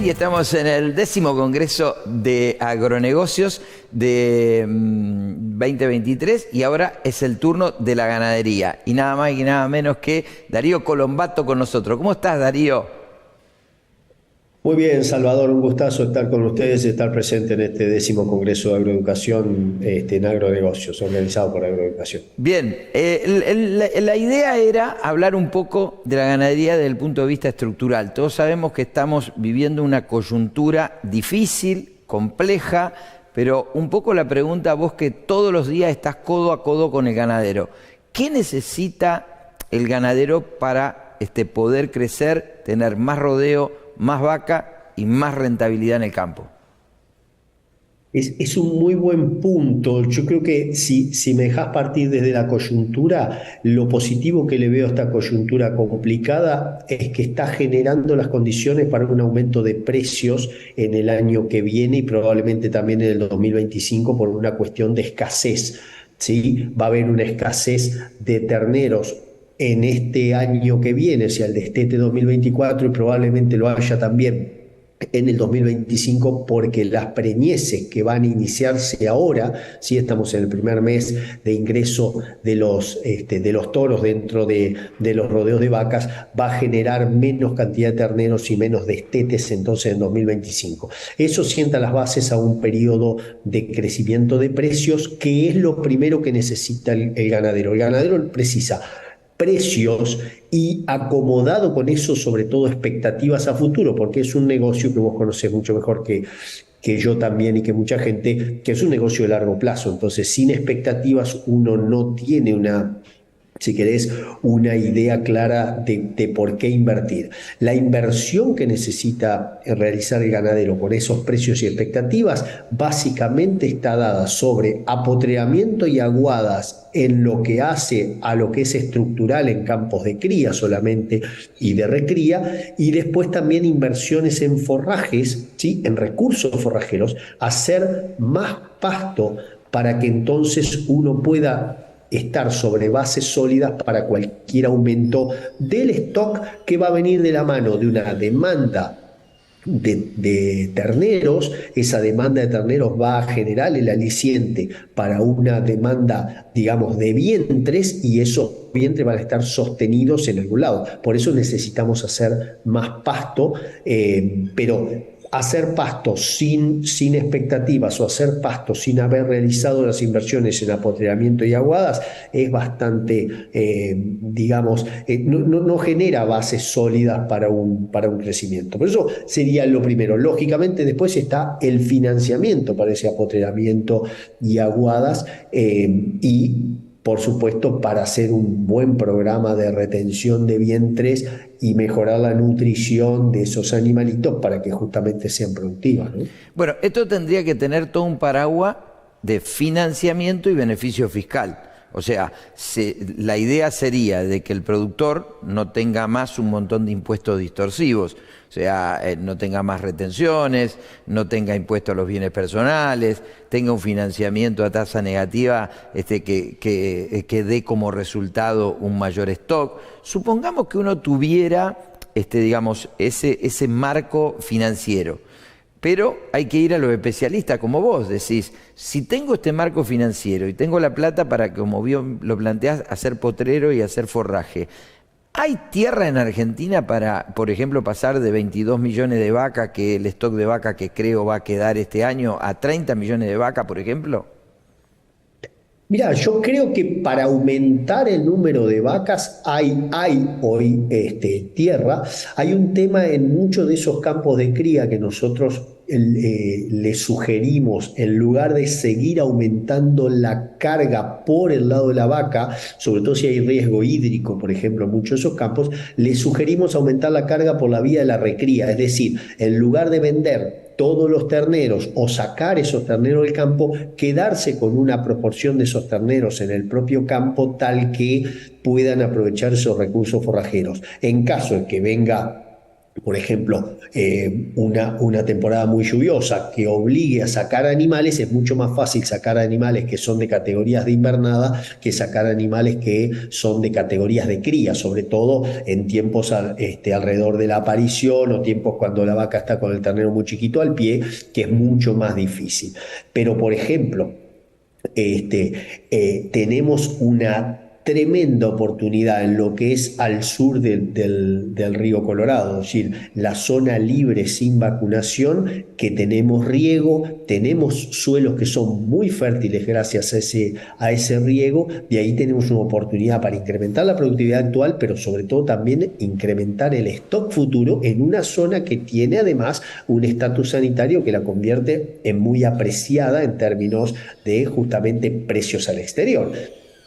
y estamos en el 10º Congreso de Agronegocios de 2023 y ahora es el turno de la ganadería. Y nada más y nada menos que Darío Colombato con nosotros. ¿Cómo estás, Darío? Muy bien, Salvador, un gustazo estar con ustedes y estar presente en este 10º Congreso de Agroeducación en agronegocios, organizado por Agroeducación. Bien, la idea era hablar un poco de la ganadería desde el punto de vista estructural. Todos sabemos que estamos viviendo una coyuntura difícil, compleja, pero un poco la pregunta a vos que todos los días estás codo a codo con el ganadero. ¿Qué necesita el ganadero para poder crecer, tener más rodeo, más vaca y más rentabilidad en el campo? Es un muy buen punto. Yo creo que si me dejas partir desde la coyuntura, lo positivo que le veo a esta coyuntura complicada es que está generando las condiciones para un aumento de precios en el año que viene y probablemente también en el 2025 por una cuestión de escasez, ¿sí? Va a haber una escasez de terneros en este año que viene, o sea, el destete 2024, y probablemente lo haya también en el 2025 porque las preñeces que van a iniciarse ahora, sí, estamos en el primer mes de ingreso de los toros dentro de los rodeos de vacas, va a generar menos cantidad de terneros y menos destetes entonces en 2025. Eso sienta las bases a un periodo de crecimiento de precios que es lo primero que necesita el ganadero. El ganadero precisa precios y acomodado con eso, sobre todo expectativas a futuro, porque es un negocio que vos conocés mucho mejor que yo también y que mucha gente, que es un negocio de largo plazo. Entonces, sin expectativas uno no tiene si querés, una idea clara de por qué invertir. La inversión que necesita realizar el ganadero con esos precios y expectativas básicamente está dada sobre apotreamiento y aguadas en lo que hace a lo que es estructural en campos de cría solamente y de recría, y después también inversiones en forrajes, ¿sí? En recursos forrajeros, hacer más pasto para que entonces uno pueda estar sobre bases sólidas para cualquier aumento del stock que va a venir de la mano de una demanda de terneros. Esa demanda de terneros va a generar el aliciente para una demanda, digamos, de vientres, y esos vientres van a estar sostenidos en algún lado. Por eso necesitamos hacer más pasto, pero hacer pasto sin expectativas o hacer pasto sin haber realizado las inversiones en apotreamiento y aguadas es bastante, digamos, no genera bases sólidas para un crecimiento. Por eso sería lo primero. Lógicamente después está el financiamiento para ese apotreamiento y aguadas, y por supuesto, para hacer un buen programa de retención de vientres y mejorar la nutrición de esos animalitos para que justamente sean productivas, ¿no? Bueno, esto tendría que tener todo un paraguas de financiamiento y beneficio fiscal. O sea, la idea sería de que el productor no tenga más un montón de impuestos distorsivos, o sea, no tenga más retenciones, no tenga impuestos a los bienes personales, tenga un financiamiento a tasa negativa que dé como resultado un mayor stock. Supongamos que uno tuviera digamos, ese marco financiero. Pero hay que ir a los especialistas, como vos decís, si tengo este marco financiero y tengo la plata para, como bien lo planteás, hacer potrero y hacer forraje, ¿hay tierra en Argentina para, por ejemplo, pasar de 22 millones de vacas, que el stock de vaca que creo va a quedar este año, a 30 millones de vacas, por ejemplo? Mira, yo creo que para aumentar el número de vacas hay hoy tierra. Hay un tema en muchos de esos campos de cría que nosotros le sugerimos, en lugar de seguir aumentando la carga por el lado de la vaca, sobre todo si hay riesgo hídrico, por ejemplo, en muchos de esos campos, le sugerimos aumentar la carga por la vía de la recría. Es decir, en lugar de vender todos los terneros o sacar esos terneros del campo, quedarse con una proporción de esos terneros en el propio campo tal que puedan aprovechar esos recursos forrajeros. En caso de que venga por ejemplo, una temporada muy lluviosa que obligue a sacar animales, es mucho más fácil sacar animales que son de categorías de invernada que sacar animales que son de categorías de cría, sobre todo en tiempos alrededor de la aparición o tiempos cuando la vaca está con el ternero muy chiquito al pie, que es mucho más difícil. Pero, por ejemplo, tenemos una tremenda oportunidad en lo que es al sur del río Colorado, es decir, la zona libre sin vacunación, que tenemos riego, tenemos suelos que son muy fértiles gracias a ese riego, de ahí tenemos una oportunidad para incrementar la productividad actual, pero sobre todo también incrementar el stock futuro en una zona que tiene además un estatus sanitario que la convierte en muy apreciada en términos de justamente precios al exterior.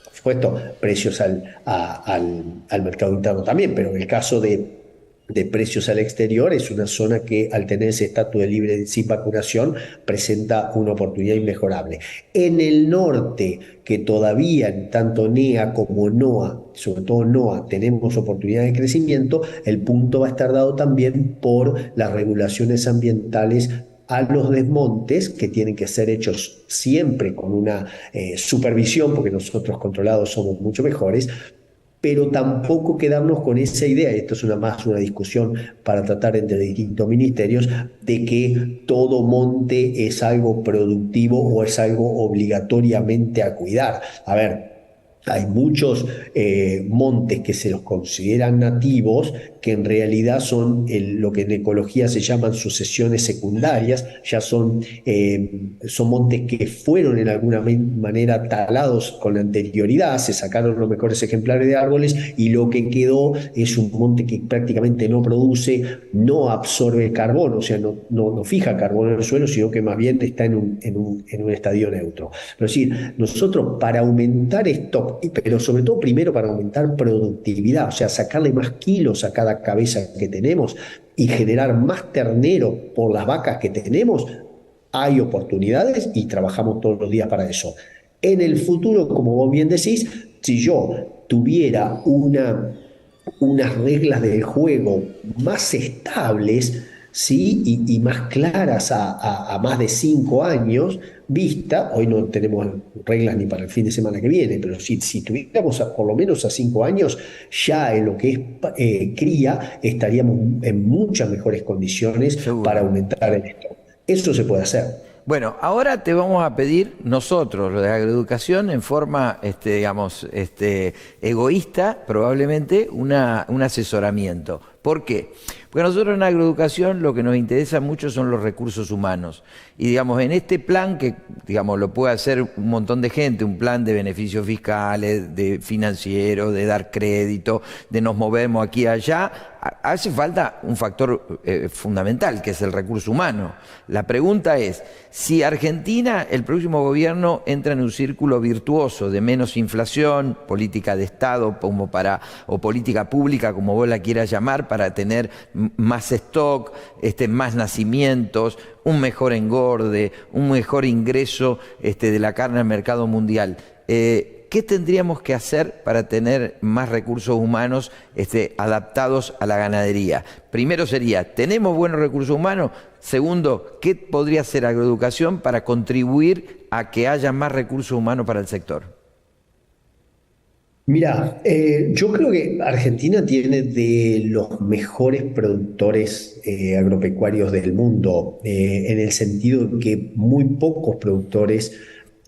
Por supuesto, precios al mercado interno también, pero en el caso de precios al exterior es una zona que al tener ese estatus de libre sin vacunación presenta una oportunidad inmejorable. En el norte, que todavía en tanto NEA como NOA, sobre todo NOA, tenemos oportunidades de crecimiento, el punto va a estar dado también por las regulaciones ambientales a los desmontes, que tienen que ser hechos siempre con una supervisión, porque nosotros controlados somos mucho mejores, pero tampoco quedarnos con esa idea, y esto es más una discusión para tratar entre distintos ministerios, de que todo monte es algo productivo o es algo obligatoriamente a cuidar. A ver, hay muchos montes que se los consideran nativos, que en realidad son lo que en ecología se llaman sucesiones secundarias, ya son montes que fueron en alguna manera talados con anterioridad, se sacaron los mejores ejemplares de árboles y lo que quedó es un monte que prácticamente no produce, no absorbe carbono, o sea, no fija carbono en el suelo, sino que más bien está en un estadio neutro. Es decir, nosotros para aumentar stock, pero sobre todo primero para aumentar productividad, o sea, sacarle más kilos a cada cabeza que tenemos y generar más ternero por las vacas que tenemos, hay oportunidades y trabajamos todos los días para eso. En el futuro, como vos bien decís, si yo tuviera unas reglas del juego más estables, ¿sí? y más claras a más de 5 años vista, hoy no tenemos reglas ni para el fin de semana que viene, pero si tuviéramos por lo menos a 5 años, ya en lo que es cría, estaríamos en muchas mejores condiciones para Seguro. aumentar el stock. Eso se puede hacer. Bueno, ahora te vamos a pedir nosotros, lo de agroeducación, en forma, digamos, egoísta, probablemente, un asesoramiento. ¿Por qué? Porque nosotros en agroeducación lo que nos interesa mucho son los recursos humanos. Y digamos, en este plan, que digamos lo puede hacer un montón de gente, un plan de beneficios fiscales, de financieros, de dar crédito, de nos movemos aquí y allá, hace falta un factor fundamental, que es el recurso humano. La pregunta es, si Argentina, el próximo gobierno, entra en un círculo virtuoso de menos inflación, política de Estado o política pública, como vos la quieras llamar, para tener más stock, más nacimientos, un mejor engorde, un mejor ingreso de la carne al mercado mundial. ¿Qué tendríamos que hacer para tener más recursos humanos adaptados a la ganadería? Primero sería, ¿tenemos buenos recursos humanos? Segundo, ¿qué podría hacer agroeducación para contribuir a que haya más recursos humanos para el sector? Mira, yo creo que Argentina tiene de los mejores productores agropecuarios del mundo, en el sentido de que muy pocos productores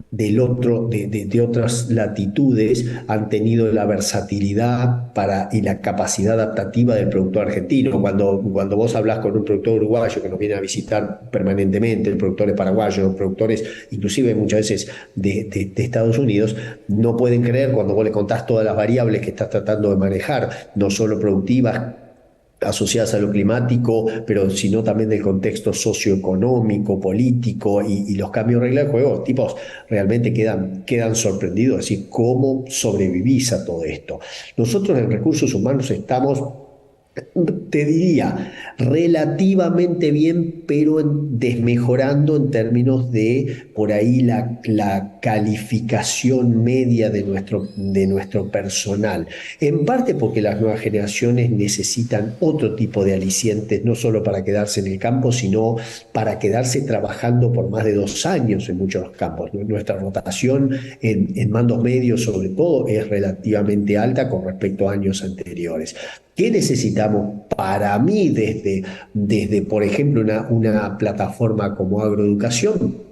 de otras latitudes han tenido la versatilidad y la capacidad adaptativa del productor argentino. Cuando vos hablas con un productor uruguayo que nos viene a visitar permanentemente, productores paraguayos, productores inclusive muchas veces de Estados Unidos, no pueden creer cuando vos le contás todas las variables que estás tratando de manejar, no solo productivas, asociadas a lo climático, pero sino también del contexto socioeconómico, político y los cambios de reglas de juego. Tipos realmente quedan sorprendidos, es decir, cómo sobrevivís a todo esto. Nosotros en recursos humanos estamos Te diría relativamente bien, pero desmejorando en términos de por ahí la calificación media de nuestro personal. En parte porque las nuevas generaciones necesitan otro tipo de alicientes, no solo para quedarse en el campo, sino para quedarse trabajando por más de 2 años en muchos campos. Nuestra rotación en mandos medios, sobre todo, es relativamente alta con respecto a años anteriores. ¿Qué necesitamos para mí desde por ejemplo, una plataforma como Agroeducación?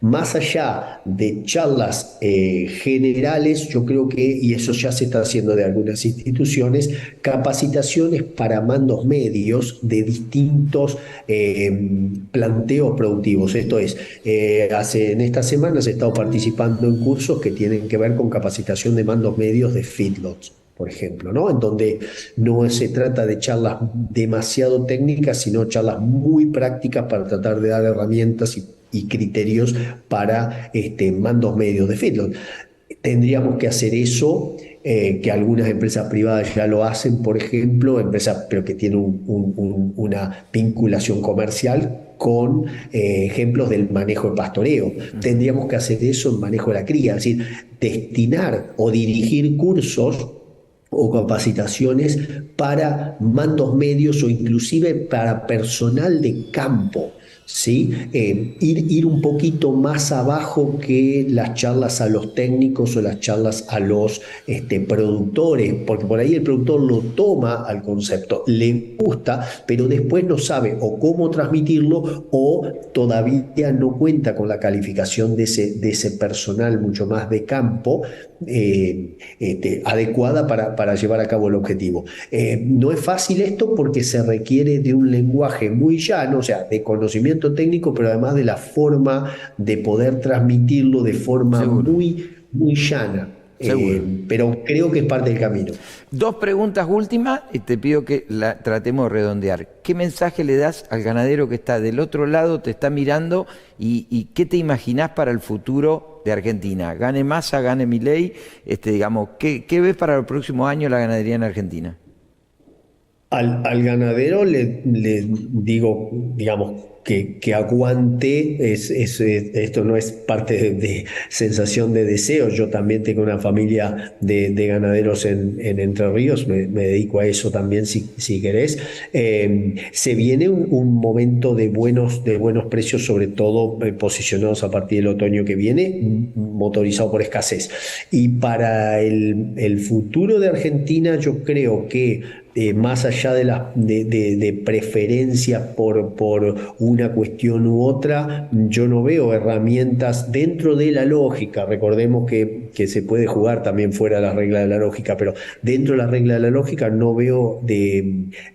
Más allá de charlas generales, yo creo que, y eso ya se está haciendo de algunas instituciones, capacitaciones para mandos medios de distintos planteos productivos. Esto es, en estas semanas he estado participando en cursos que tienen que ver con capacitación de mandos medios de feedlots, por ejemplo, ¿no? En donde no se trata de charlas demasiado técnicas, sino charlas muy prácticas para tratar de dar herramientas y criterios para mandos medios de feedlot. Tendríamos que hacer eso, que algunas empresas privadas ya lo hacen, por ejemplo, empresas pero que tienen una vinculación comercial con ejemplos del manejo de pastoreo. Tendríamos que hacer eso en manejo de la cría, es decir, destinar o dirigir cursos o capacitaciones para mandos medios o inclusive para personal de campo. ¿Sí? Ir un poquito más abajo que las charlas a los técnicos o las charlas a los productores, porque por ahí el productor lo toma al concepto, le gusta, pero después no sabe o cómo transmitirlo o todavía no cuenta con la calificación de ese personal mucho más de campo adecuada para llevar a cabo el objetivo. No es fácil esto porque se requiere de un lenguaje muy llano, o sea, de conocimiento técnico, pero además de la forma de poder transmitirlo de forma Seguro. muy llana. Seguro. Pero creo que es parte del camino. Dos preguntas últimas y te pido que la tratemos de redondear. ¿Qué mensaje le das al ganadero que está del otro lado, te está mirando y qué te imaginás para el futuro de Argentina? Gane Massa, gane Milei, digamos, ¿qué ves para el próximo año la ganadería en Argentina? Al ganadero le digo, digamos, que aguante, esto no es parte de sensación de deseo. Yo también tengo una familia de ganaderos en Entre Ríos, me dedico a eso también si querés. Se viene un momento de buenos precios, sobre todo posicionados a partir del otoño que viene, motorizado por escasez. Y para el futuro de Argentina, yo creo que más allá de preferencias por una cuestión u otra, yo no veo herramientas dentro de la lógica. Recordemos que se puede jugar también fuera de las reglas de la lógica, pero dentro de la regla de la lógica no veo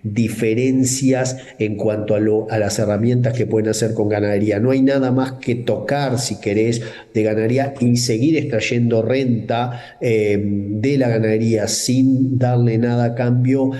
diferencias en cuanto a las herramientas que pueden hacer con ganadería. No hay nada más que tocar, si querés, de ganadería y seguir extrayendo renta de la ganadería sin darle nada a cambio.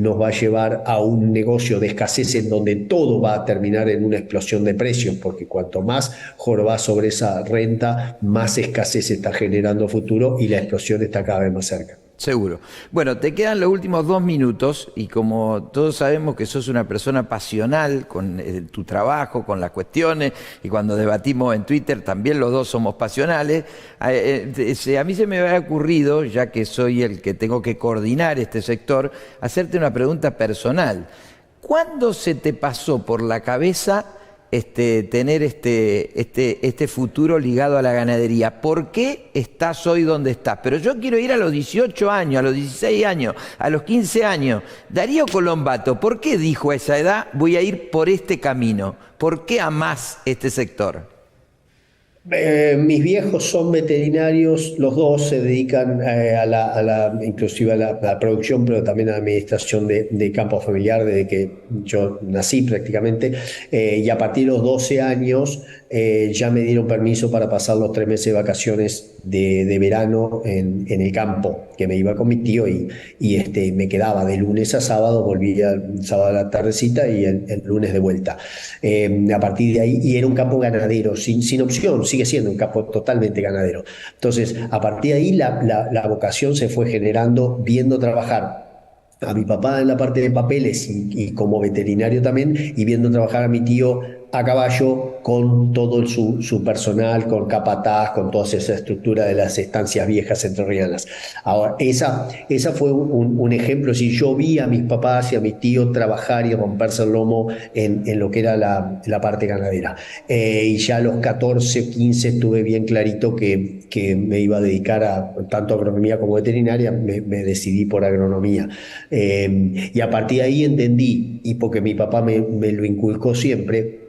Nos va a llevar a un negocio de escasez en donde todo va a terminar en una explosión de precios, porque cuanto más jorobás sobre esa renta, más escasez se está generando a futuro y la explosión está cada vez más cerca. Seguro. Bueno, te quedan los últimos 2 minutos y como todos sabemos que sos una persona pasional con tu trabajo, con las cuestiones, y cuando debatimos en Twitter también los dos somos pasionales, a mí se me había ocurrido, ya que soy el que tengo que coordinar este sector, hacerte una pregunta personal. ¿Cuándo se te pasó por la cabeza tener este futuro ligado a la ganadería? ¿Por qué estás hoy donde estás? Pero yo quiero ir a los 18 años, a los 16 años, a los 15 años. Darío Colombato, ¿por qué dijo a esa edad voy a ir por este camino? ¿Por qué amás este sector? Mis viejos son veterinarios, los dos se dedican inclusive a la producción, pero también a la administración de campo familiar desde que yo nací prácticamente. Y a partir de los 12 años ya me dieron permiso para pasar los 3 meses de vacaciones de verano en el campo, que me iba con mi tío y me quedaba de lunes a sábado, volvía el sábado a la tardecita y el lunes de vuelta. A partir de ahí, y era un campo ganadero, sin opción, sigue siendo un campo totalmente ganadero. Entonces, a partir de ahí la vocación se fue generando viendo trabajar a mi papá en la parte de papeles y como veterinario también, y viendo trabajar a mi tío a caballo con todo su personal, con capataz, con toda esa estructura de las estancias viejas entrerrianas. Ahora, esa fue un ejemplo. Si yo vi a mis papás y a mi tío trabajar y romperse el lomo en lo que era la parte ganadera. Y ya a los 14, 15 estuve bien clarito que me iba a dedicar a tanto agronomía como veterinaria, me decidí por agronomía. Y a partir de ahí entendí, y porque mi papá me lo inculcó siempre,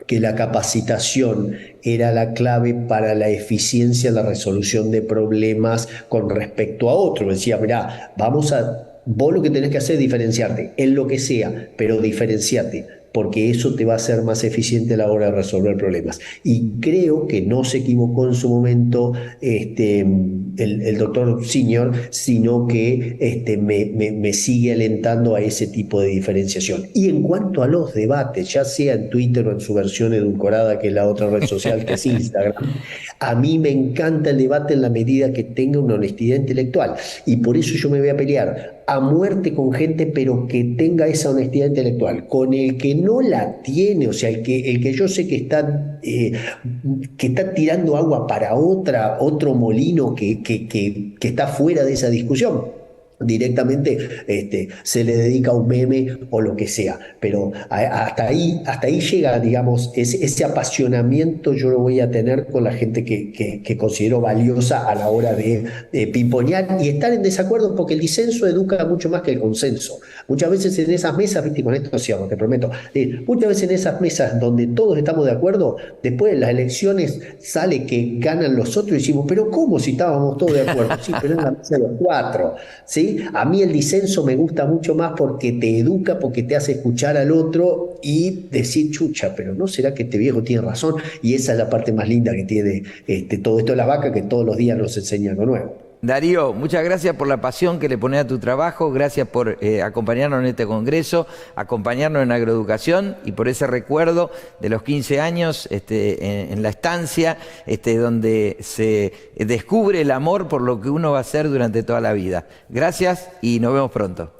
que la capacitación era la clave para la eficiencia en la resolución de problemas con respecto a otro. Decía, mirá, vos lo que tenés que hacer es diferenciarte, en lo que sea, pero diferenciate, porque eso te va a hacer más eficiente a la hora de resolver problemas. Y creo que no se equivocó en su momento el doctor Senior, sino que me sigue alentando a ese tipo de diferenciación. Y en cuanto a los debates, ya sea en Twitter o en su versión edulcorada, que es la otra red social, que es Instagram, a mí me encanta el debate en la medida que tenga una honestidad intelectual. Y por eso yo me voy a pelear a muerte con gente, pero que tenga esa honestidad intelectual. Con el que no la tiene, o sea, el que yo sé que está tirando agua para otro molino que está fuera de esa discusión, directamente se le dedica un meme o lo que sea. Pero hasta ahí llega, digamos, ese apasionamiento yo lo voy a tener con la gente que considero valiosa a la hora de pimponear y estar en desacuerdo, porque el disenso educa mucho más que el consenso. Muchas veces en esas mesas, viste, con esto cierro, te prometo, muchas veces en esas mesas donde todos estamos de acuerdo, después de las elecciones sale que ganan los otros y decimos, pero ¿cómo si estábamos todos de acuerdo? Sí, pero en la mesa de los cuatro, ¿sí? A mí el disenso me gusta mucho más porque te educa, porque te hace escuchar al otro y decir, chucha, pero ¿no será que este viejo tiene razón? Y esa es la parte más linda que tiene todo esto de la vaca, que todos los días nos enseña algo nuevo. Darío, muchas gracias por la pasión que le pones a tu trabajo, gracias por acompañarnos en este congreso, acompañarnos en agroeducación y por ese recuerdo de los 15 años en la estancia, donde se descubre el amor por lo que uno va a hacer durante toda la vida. Gracias y nos vemos pronto.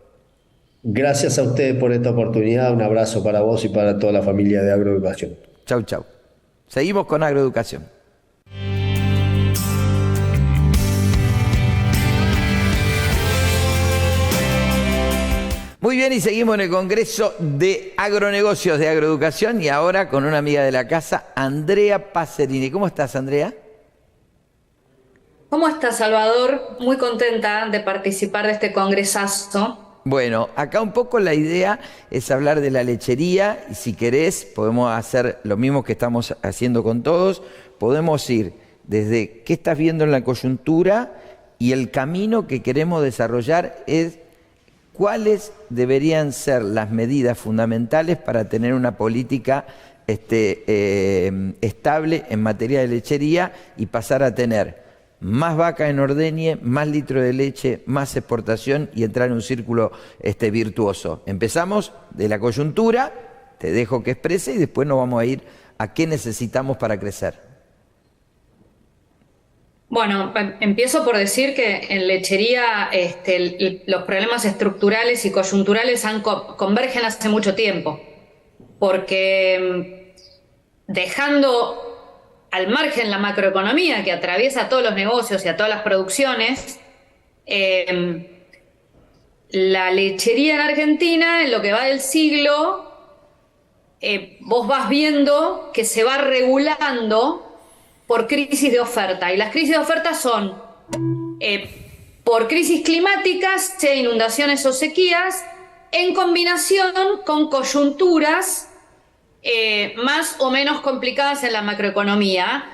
Gracias a ustedes por esta oportunidad, un abrazo para vos y para toda la familia de Agroeducación. Chau, chau. Seguimos con agroeducación. Muy bien, y seguimos en el Congreso de Agronegocios de Agroeducación y ahora con una amiga de la casa, Andrea Pacerini. ¿Cómo estás, Andrea? ¿Cómo estás, Salvador? Muy contenta de participar de este congresazo. Bueno, acá un poco la idea es hablar de la lechería y si querés podemos hacer lo mismo que estamos haciendo con todos. Podemos ir desde qué estás viendo en la coyuntura y el camino que queremos desarrollar es cuáles deberían ser las medidas fundamentales para tener una política estable en materia de lechería y pasar a tener más vaca en ordeñe, más litro de leche, más exportación y entrar en un círculo virtuoso. Empezamos de la coyuntura, te dejo que exprese y después nos vamos a ir a qué necesitamos para crecer. Bueno, empiezo por decir que en lechería los problemas estructurales y coyunturales convergen hace mucho tiempo, porque dejando al margen la macroeconomía que atraviesa todos los negocios y a todas las producciones, la lechería en Argentina, en lo que va del siglo, vos vas viendo que se va regulando por crisis de oferta. Y las crisis de oferta son por crisis climáticas, sea inundaciones o sequías, en combinación con coyunturas más o menos complicadas en la macroeconomía,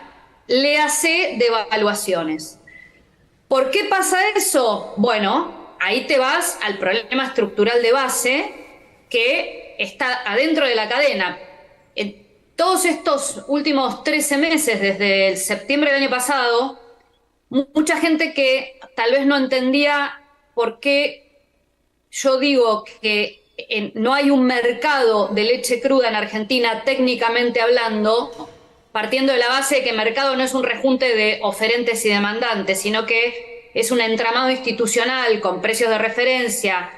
le hace devaluaciones. ¿Por qué pasa eso? Bueno, ahí te vas al problema estructural de base que está adentro de la cadena. Todos estos últimos 13 meses, desde el septiembre del año pasado, mucha gente que tal vez no entendía por qué yo digo que no hay un mercado de leche cruda en Argentina, técnicamente hablando, partiendo de la base de que mercado no es un rejunte de oferentes y demandantes, sino que es un entramado institucional con precios de referencia,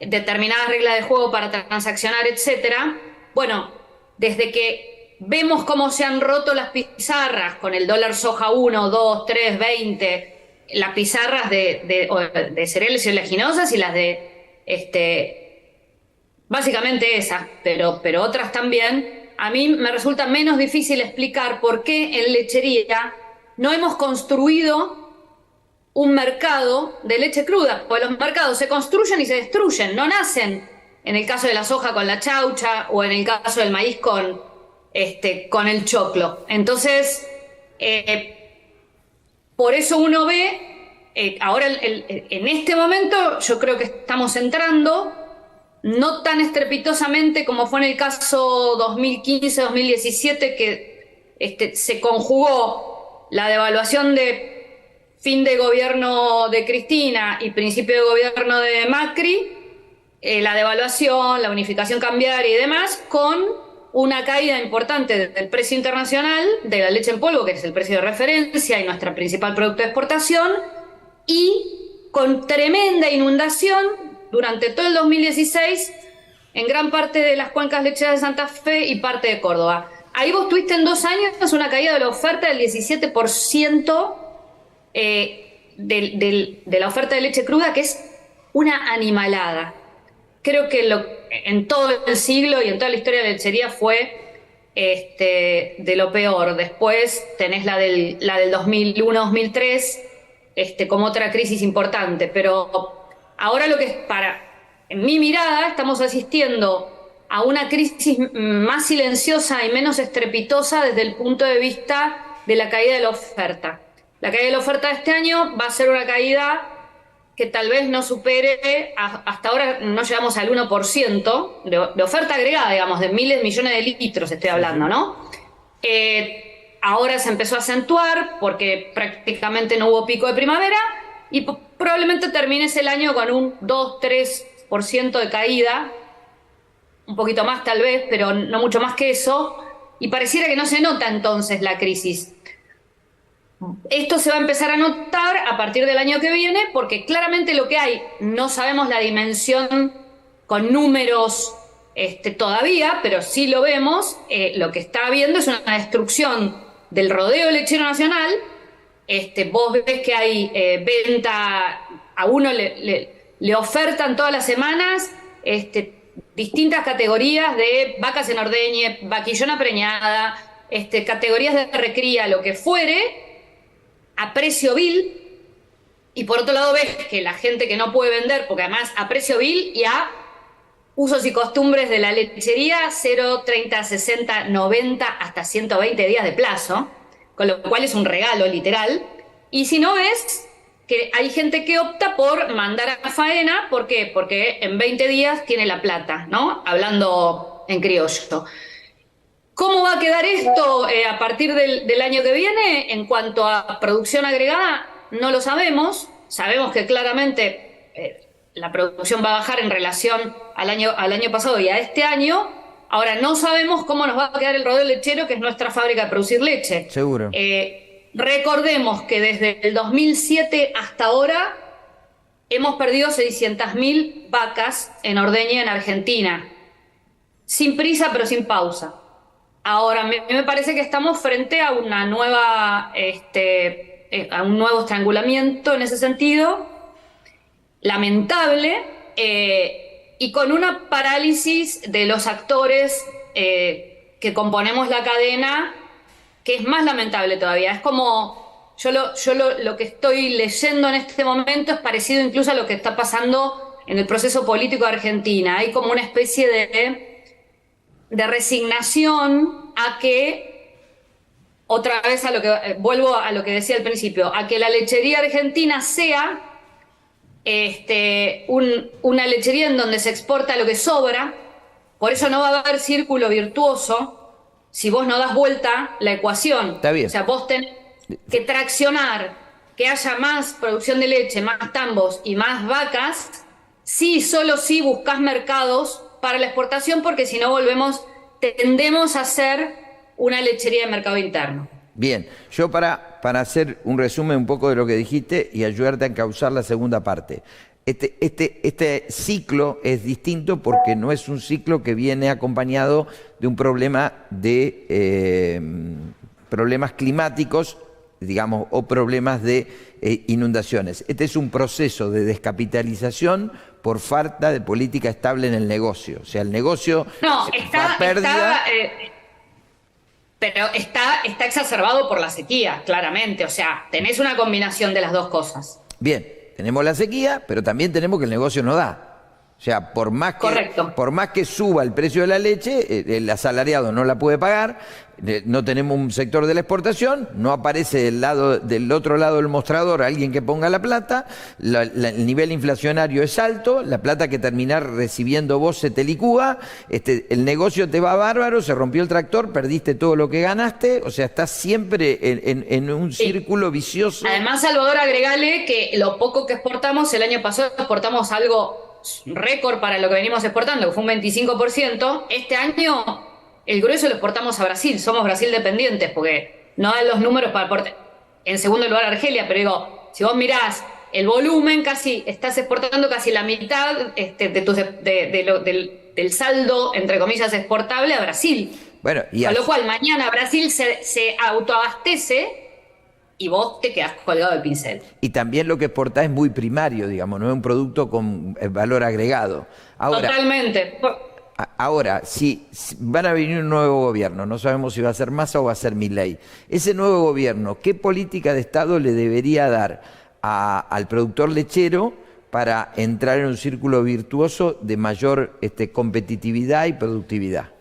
determinadas reglas de juego para transaccionar, etcétera. Bueno, desde que vemos cómo se han roto las pizarras con el dólar soja 1, 2, 3, 20, las pizarras de cereales y oleaginosas y las de básicamente esas, pero otras también, a mí me resulta menos difícil explicar por qué en lechería no hemos construido un mercado de leche cruda, porque los mercados se construyen y se destruyen, no nacen en el caso de la soja con la chaucha o en el caso del maíz con el choclo. Entonces, por eso uno ve, ahora en este momento yo creo que estamos entrando, no tan estrepitosamente como fue en el caso 2015-2017, que se conjugó la devaluación de fin de gobierno de Cristina y principio de gobierno de Macri, la devaluación, la unificación cambiaria y demás, con una caída importante del precio internacional de la leche en polvo, que es el precio de referencia y nuestro principal producto de exportación, y con tremenda inundación durante todo el 2016 en gran parte de las cuencas lecheras de Santa Fe y parte de Córdoba. Ahí vos tuviste en 2 años una caída de la oferta del 17%, de la oferta de leche cruda, que es una animalada. Creo que en todo el siglo y en toda la historia de la lechería fue de lo peor. Después tenés la del 2001-2003 como otra crisis importante, pero ahora en mi mirada estamos asistiendo a una crisis más silenciosa y menos estrepitosa desde el punto de vista de la caída de la oferta. La caída de la oferta de este año va a ser una caída que tal vez no supere, hasta ahora no llegamos al 1% de oferta agregada, digamos, de miles de millones de litros estoy hablando, ¿no? Ahora se empezó a acentuar porque prácticamente no hubo pico de primavera y probablemente termines el año con un 2-3% de caída, un poquito más tal vez, pero no mucho más que eso, y pareciera que no se nota entonces la crisis. Esto se va a empezar a notar a partir del año que viene, porque claramente lo que hay, no sabemos la dimensión con números todavía, pero sí lo vemos, lo que está habiendo es una destrucción del rodeo lechero nacional. Vos ves que hay venta, a uno le ofertan todas las semanas distintas categorías de vacas en ordeñe, vaquillona preñada, categorías de recría, lo que fuere, a precio vil, y por otro lado ves que la gente que no puede vender, porque además a precio vil y a usos y costumbres de la lechería, 0, 30, 60, 90, hasta 120 días de plazo, con lo cual es un regalo literal. Y si no ves que hay gente que opta por mandar a faena, ¿por qué? Porque en 20 días tiene la plata, ¿no? Hablando en criollo. ¿Cómo va a quedar esto a partir del año que viene? En cuanto a producción agregada, no lo sabemos. Sabemos que claramente la producción va a bajar en relación al año pasado y a este año. Ahora, no sabemos cómo nos va a quedar el rodeo lechero, que es nuestra fábrica de producir leche. Seguro. Recordemos que desde el 2007 hasta ahora hemos perdido 600.000 vacas en ordeña en Argentina. Sin prisa, pero sin pausa. Ahora, me parece que estamos frente a una nueva, a un nuevo estrangulamiento en ese sentido, lamentable, y con una parálisis de los actores que componemos la cadena, que es más lamentable todavía. Es como, lo que estoy leyendo en este momento es parecido incluso a lo que está pasando en el proceso político de Argentina. Hay como una especie de resignación a que, otra vez vuelvo a lo que decía al principio, a que la lechería argentina sea una lechería en donde se exporta lo que sobra. Por eso no va a haber círculo virtuoso si vos no das vuelta la ecuación. Está bien. O sea, vos tenés que traccionar que haya más producción de leche, más tambos y más vacas, solo si buscas mercados para la exportación, porque si no tendemos a ser una lechería de mercado interno. Bien, yo para hacer un resumen un poco de lo que dijiste y ayudarte a encauzar la segunda parte. Este ciclo es distinto porque no es un ciclo que viene acompañado de un problema de problemas climáticos, digamos, o problemas de inundaciones. Este es un proceso de descapitalización por falta de política estable en el negocio. O sea, el negocio No, va a pérdida. Pero está exacerbado por la sequía, claramente. O sea, tenés una combinación de las dos cosas. Bien, tenemos la sequía, pero también tenemos que el negocio no da. O sea, por más que suba el precio de la leche, el asalariado no la puede pagar, no tenemos un sector de la exportación, no aparece del otro lado del mostrador alguien que ponga la plata, el nivel inflacionario es alto, la plata que terminás recibiendo vos se te licúa, el negocio te va bárbaro, se rompió el tractor, perdiste todo lo que ganaste, o sea, estás siempre en un círculo vicioso. Además, Salvador, agregale que lo poco que exportamos, el año pasado exportamos algo récord para lo que venimos exportando, que fue un 25%. Este año el grueso lo exportamos a Brasil, somos Brasil dependientes, porque no dan los números para exportar. En segundo lugar Argelia, pero digo, si vos mirás el volumen, casi estás exportando casi la mitad del saldo, entre comillas, exportable a Brasil. Bueno, con lo cual mañana Brasil se autoabastece y vos te quedás colgado del pincel. Y también lo que exportás es muy primario, digamos, no es un producto con valor agregado. Ahora, totalmente. Ahora, si van a venir un nuevo gobierno, no sabemos si va a ser Massa o va a ser Milei. Ese nuevo gobierno, ¿qué política de Estado le debería dar al productor lechero para entrar en un círculo virtuoso de mayor competitividad y productividad?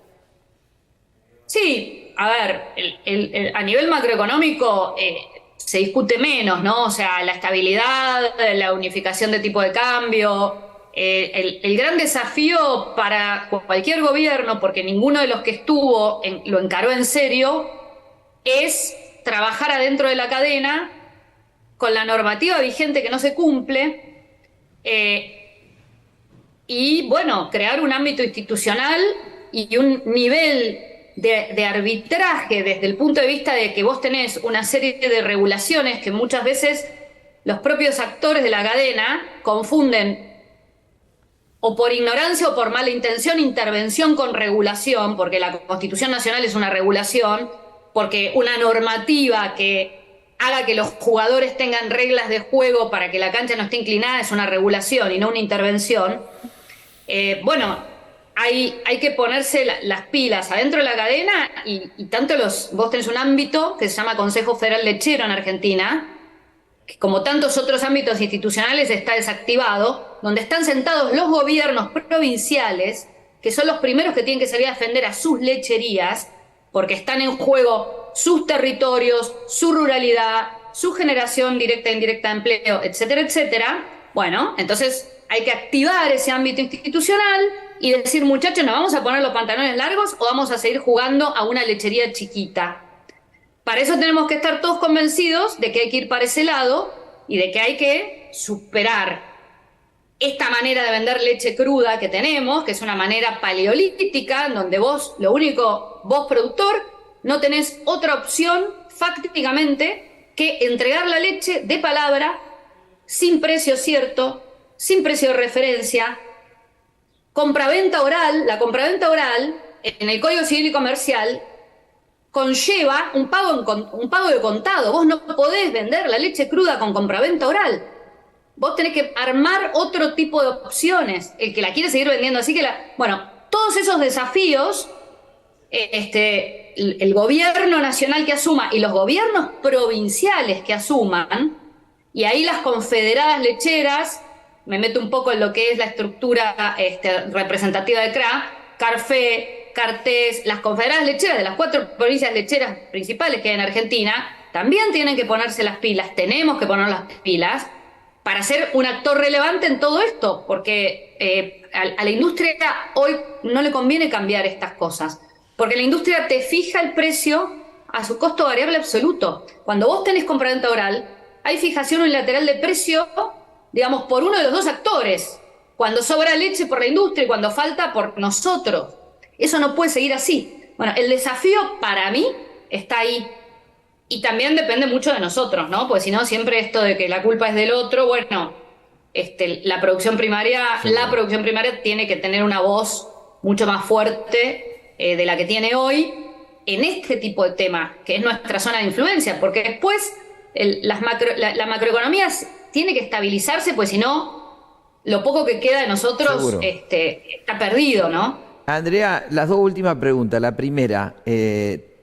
Sí, a ver, a nivel macroeconómico se discute menos, ¿no? O sea, la estabilidad, la unificación de tipo de cambio, el gran desafío para cualquier gobierno, porque ninguno de los que estuvo lo encaró en serio, es trabajar adentro de la cadena con la normativa vigente que no se cumple y, bueno, crear un ámbito institucional y un nivel de arbitraje desde el punto de vista de que vos tenés una serie de regulaciones que muchas veces los propios actores de la cadena confunden o por ignorancia o por mala intención, intervención con regulación, porque la Constitución Nacional es una regulación, porque una normativa que haga que los jugadores tengan reglas de juego para que la cancha no esté inclinada es una regulación y no una intervención. Bueno, hay que ponerse las pilas adentro de la cadena y tanto vos tenés un ámbito que se llama Consejo Federal Lechero en Argentina, que como tantos otros ámbitos institucionales está desactivado, donde están sentados los gobiernos provinciales, que son los primeros que tienen que salir a defender a sus lecherías, porque están en juego sus territorios, su ruralidad, su generación directa e indirecta de empleo, etcétera, etcétera. Bueno, entonces hay que activar ese ámbito institucional y decir, muchachos, ¿nos vamos a poner los pantalones largos o vamos a seguir jugando a una lechería chiquita? Para eso tenemos que estar todos convencidos de que hay que ir para ese lado y de que hay que superar esta manera de vender leche cruda que tenemos, que es una manera paleolítica, donde vos productor, no tenés otra opción fácticamente que entregar la leche de palabra, sin precio cierto, sin precio de referencia, compraventa oral. La compraventa oral, en el Código Civil y Comercial, conlleva un pago de contado. Vos no podés vender la leche cruda con compraventa oral. Vos tenés que armar otro tipo de opciones, el que la quiere seguir vendiendo. Así que, bueno, todos esos desafíos, el gobierno nacional que asuma y los gobiernos provinciales que asuman, y ahí las confederadas lecheras, me meto un poco en lo que es la estructura representativa de CRA, CARFE, Cartés, las confederadas lecheras de las 4 provincias lecheras principales que hay en Argentina, también tienen que ponerse las pilas, tenemos que poner las pilas para ser un actor relevante en todo esto, porque a la industria hoy no le conviene cambiar estas cosas, porque la industria te fija el precio a su costo variable absoluto. Cuando vos tenés compraventa oral, hay fijación unilateral de precio, digamos, por uno de los dos actores, cuando sobra leche por la industria y cuando falta por nosotros. Eso no puede seguir así. Bueno, el desafío para mí está ahí. Y también depende mucho de nosotros, ¿no? Porque si no, siempre esto de que la culpa es del otro, bueno, la producción primaria, Sí. la producción primaria tiene que tener una voz mucho más fuerte de la que tiene hoy en este tipo de temas, que es nuestra zona de influencia, porque después la macroeconomía tiene que estabilizarse, pues si no, lo poco que queda de nosotros Seguro. está perdido, ¿no? Andrea, las dos últimas preguntas. La primera,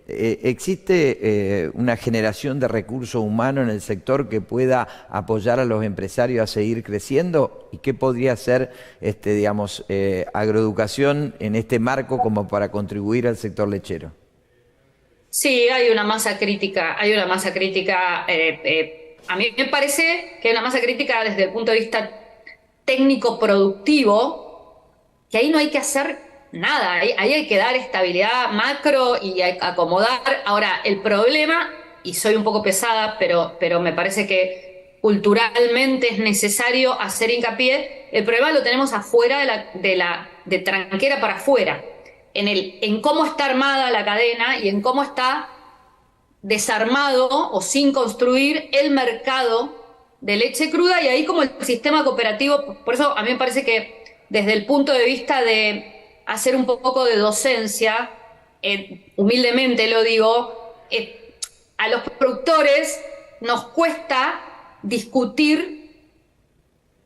¿existe una generación de recursos humanos en el sector que pueda apoyar a los empresarios a seguir creciendo? ¿Y qué podría hacer, digamos, Agroeducación en este marco como para contribuir al sector lechero? Sí, hay una masa crítica, hay una masa crítica. A mí me parece que hay una masa crítica desde el punto de vista técnico-productivo, que ahí no hay que hacer nada, ahí hay que dar estabilidad macro y acomodar. Ahora, el problema, y soy un poco pesada, pero me parece que culturalmente es necesario hacer hincapié, el problema lo tenemos afuera de tranquera para afuera, en cómo está armada la cadena y en cómo está desarmado o sin construir el mercado de leche cruda, y ahí como el sistema cooperativo. Por eso a mí me parece que desde el punto de vista de hacer un poco de docencia, humildemente lo digo, a los productores nos cuesta discutir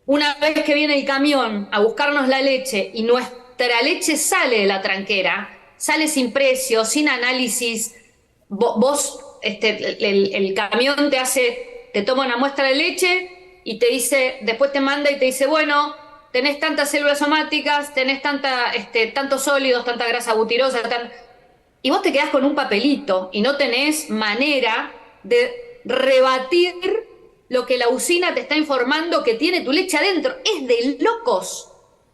una vez que viene el camión a buscarnos la leche y nuestra leche sale de la tranquera, sale sin precio, sin análisis. Vos, el camión te toma una muestra de leche y te dice, después te manda y te dice, bueno, tenés tantas células somáticas, tenés tantos sólidos, tanta grasa butirosa, y vos te quedás con un papelito y no tenés manera de rebatir lo que la usina te está informando que tiene tu leche adentro. Es de locos.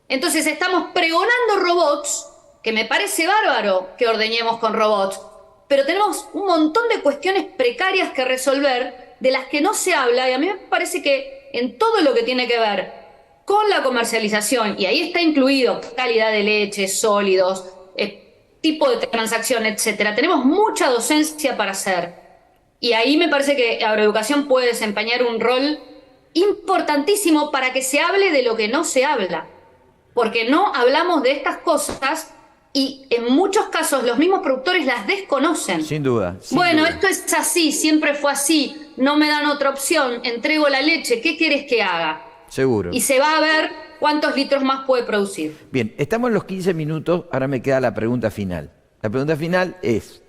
Entonces estamos pregonando robots, que me parece bárbaro que ordeñemos con robots, pero tenemos un montón de cuestiones precarias que resolver, de las que no se habla, y a mí me parece que en todo lo que tiene que ver con la comercialización, y ahí está incluido calidad de leche, sólidos, tipo de transacción, etcétera, tenemos mucha docencia para hacer. Y ahí me parece que Agroeducación puede desempeñar un rol importantísimo para que se hable de lo que no se habla. Porque no hablamos de estas cosas y en muchos casos los mismos productores las desconocen. Sin duda. Bueno, esto es así, siempre fue así, no me dan otra opción, entrego la leche, ¿qué quieres que haga? Seguro. Y se va a ver cuántos litros más puede producir. Bien, estamos en los 15 minutos, ahora me queda la pregunta final. La pregunta final es,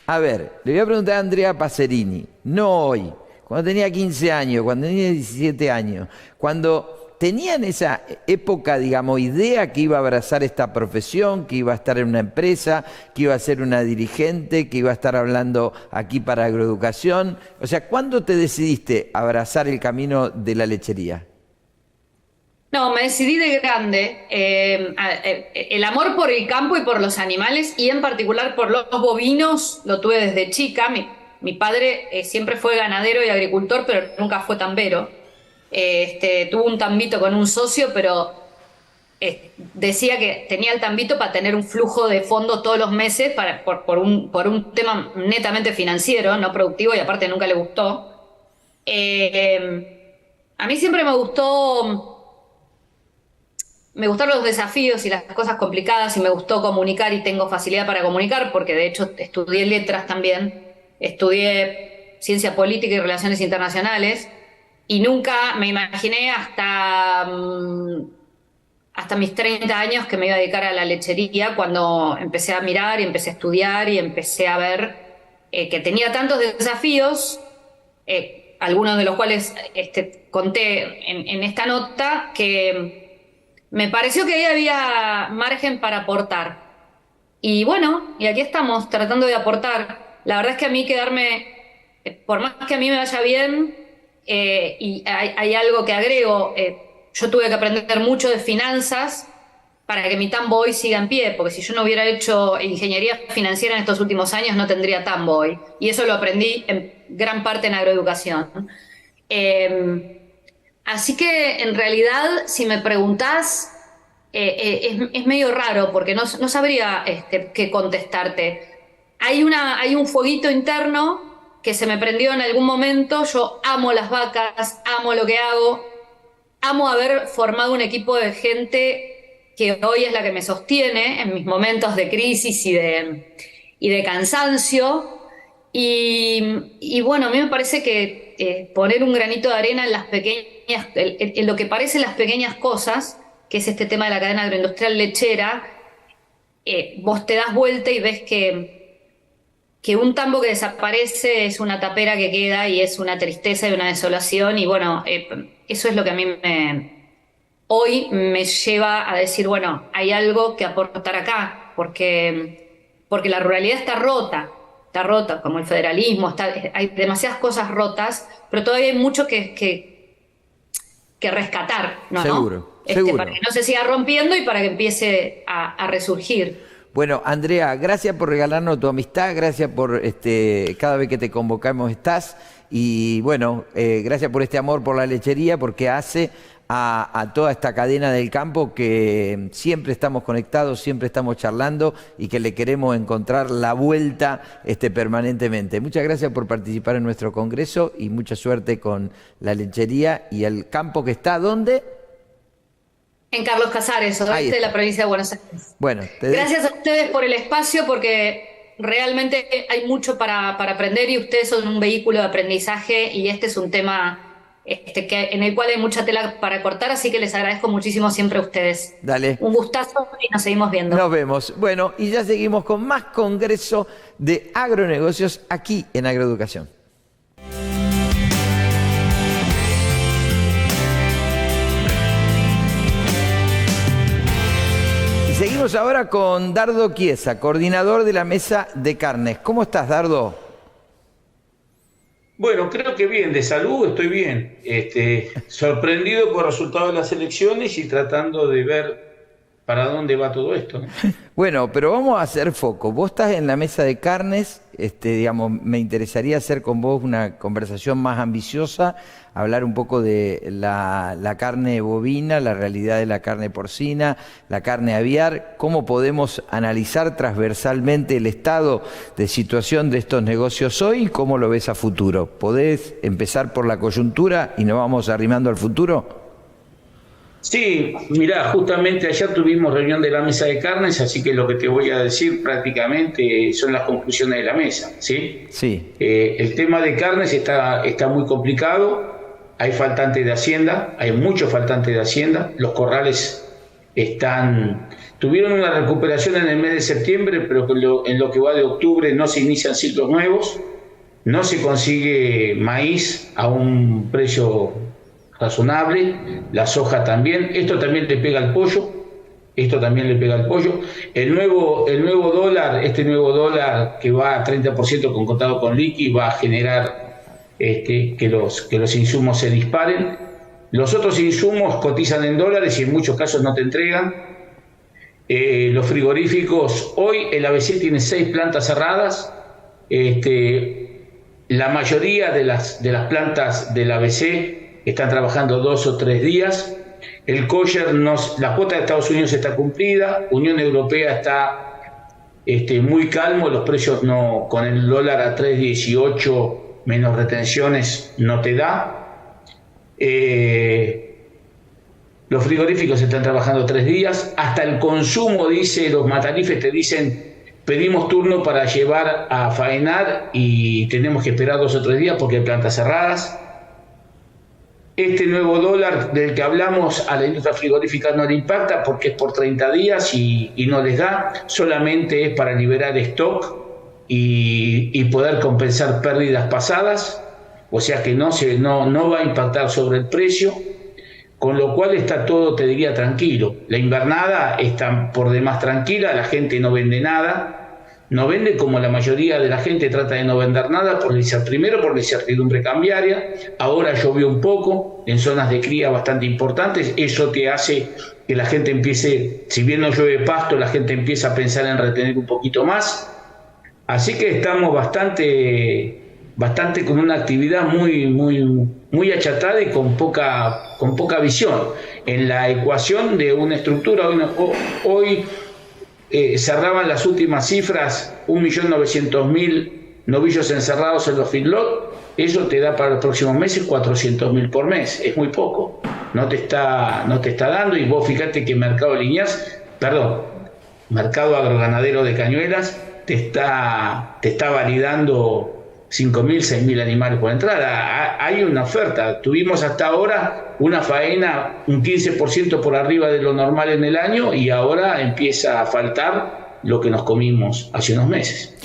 a ver, le voy a preguntar a Andrea Pacerini, no hoy, cuando tenía 15 años, cuando tenía 17 años, cuando tenía en esa época, digamos, idea que iba a abrazar esta profesión, que iba a estar en una empresa, que iba a ser una dirigente, que iba a estar hablando aquí para Agroeducación. O sea, ¿cuándo te decidiste abrazar el camino de la lechería? No, me decidí de grande. El amor por el campo y por los animales, y en particular por los bovinos, lo tuve desde chica. Mi padre siempre fue ganadero y agricultor, pero nunca fue tambero. Tuvo un tambito con un socio, pero decía que tenía el tambito para tener un flujo de fondos todos los meses por un tema netamente financiero, no productivo, y aparte nunca le gustó. A mí siempre me gustaron los desafíos y las cosas complicadas, y me gustó comunicar, y tengo facilidad para comunicar, porque de hecho estudié letras también, estudié ciencia política y relaciones internacionales, y nunca me imaginé hasta mis 30 años que me iba a dedicar a la lechería, cuando empecé a mirar y empecé a estudiar y empecé a ver que tenía tantos desafíos, algunos de los cuales conté en esta nota, que me pareció que ahí había margen para aportar. Y bueno, y aquí estamos tratando de aportar. La verdad es que a mí por más que a mí me vaya bien, y hay algo que agrego, yo tuve que aprender mucho de finanzas para que mi Tambo hoy siga en pie, porque si yo no hubiera hecho ingeniería financiera en estos últimos años, no tendría Tambo hoy. Y eso lo aprendí en gran parte en Agroeducación. Así que en realidad, si me preguntás, es medio raro, porque no sabría qué contestarte. Hay un fueguito interno que se me prendió en algún momento. Yo amo las vacas, amo lo que hago, amo haber formado un equipo de gente que hoy es la que me sostiene en mis momentos de crisis y de cansancio. Y bueno, a mí me parece que poner un granito de arena en las pequeñas, en lo que parecen las pequeñas cosas, que es este tema de la cadena agroindustrial lechera, vos te das vuelta y ves que un tambo que desaparece es una tapera que queda y es una tristeza y una desolación. Y bueno, eso es lo que a mí hoy me lleva a decir, bueno, hay algo que aportar acá, porque la ruralidad está rota, como el federalismo, hay demasiadas cosas rotas, pero todavía hay mucho que rescatar, ¿no? Seguro, seguro. Para que no se siga rompiendo y para que empiece a resurgir. Bueno, Andrea, gracias por regalarnos tu amistad, gracias por cada vez que te convocamos estás, y bueno, gracias por este amor por la lechería, porque hace a toda esta cadena del campo que siempre estamos conectados, siempre estamos charlando y que le queremos encontrar la vuelta permanentemente. Muchas gracias por participar en nuestro congreso y mucha suerte con la lechería y el campo que está, ¿dónde? En Carlos Casares, oeste de la provincia de Buenos Aires. Bueno, gracias a ustedes por el espacio, porque realmente hay mucho para aprender y ustedes son un vehículo de aprendizaje y este es un tema en el cual hay mucha tela para cortar, así que les agradezco muchísimo siempre a ustedes. Dale. Un gustazo y nos seguimos viendo. Nos vemos. Bueno, y ya seguimos con más congreso de agronegocios aquí en Agroeducación. Y seguimos ahora con Dardo Chiesa, coordinador de la mesa de carnes. ¿Cómo estás, Dardo? Bueno, creo que bien, de salud estoy bien, sorprendido por el resultado de las elecciones y tratando de ver para dónde va todo esto, ¿no? Bueno, pero vamos a hacer foco. Vos estás en la mesa de carnes, digamos, me interesaría hacer con vos una conversación más ambiciosa, hablar un poco de la carne bovina, la realidad de la carne porcina, la carne aviar, cómo podemos analizar transversalmente el estado de situación de estos negocios hoy y cómo lo ves a futuro. ¿Podés empezar por la coyuntura y nos vamos arrimando al futuro? Sí, mirá, justamente ayer tuvimos reunión de la mesa de carnes, así que lo que te voy a decir prácticamente son las conclusiones de la mesa, ¿sí? Sí. El tema de carnes está muy complicado, hay faltantes de hacienda, hay muchos faltantes de hacienda, los corrales tuvieron una recuperación en el mes de septiembre, pero en lo que va de octubre no se inician ciclos nuevos, no se consigue maíz a un precio razonable, la soja también, esto también le pega al pollo, el nuevo dólar, este nuevo dólar que va a 30% con contado con liqui va a generar que los insumos se disparen, los otros insumos cotizan en dólares y en muchos casos no te entregan, los frigoríficos, hoy el ABC tiene 6 plantas cerradas, la mayoría de las plantas del ABC están trabajando 2 o 3 días. El kosher, la cuota de Estados Unidos está cumplida, Unión Europea está muy calmo, los precios no, con el dólar a 3.18 menos retenciones no te da. Los frigoríficos están trabajando 3 días, hasta el consumo, los matarifes te dicen, pedimos turno para llevar a faenar y tenemos que esperar 2 o 3 días porque hay plantas cerradas. Este nuevo dólar del que hablamos a la industria frigorífica no le impacta porque es por 30 días y no les da, solamente es para liberar stock y poder compensar pérdidas pasadas, o sea que no va a impactar sobre el precio, con lo cual está todo, te diría, tranquilo. La invernada está por demás tranquila, la gente no vende nada, no vende como la mayoría de la gente trata de no vender nada, primero por la incertidumbre cambiaria, ahora llovió un poco en zonas de cría bastante importantes, eso te hace que la gente empiece, si bien no llueve pasto, la gente empieza a pensar en retener un poquito más, así que estamos bastante con una actividad muy achatada y con poca visión. En la ecuación de una estructura, hoy cerraban las últimas cifras 1.900.000 novillos encerrados en los feedlot, eso te da para los próximos meses 400.000 por mes, es muy poco. no te está dando, y vos fíjate que Mercado Agroganadero de Cañuelas te está validando 5.000, 6.000 animales por entrada. Hay una oferta. Tuvimos hasta ahora una faena un 15% por arriba de lo normal en el año, y ahora empieza a faltar lo que nos comimos hace unos meses.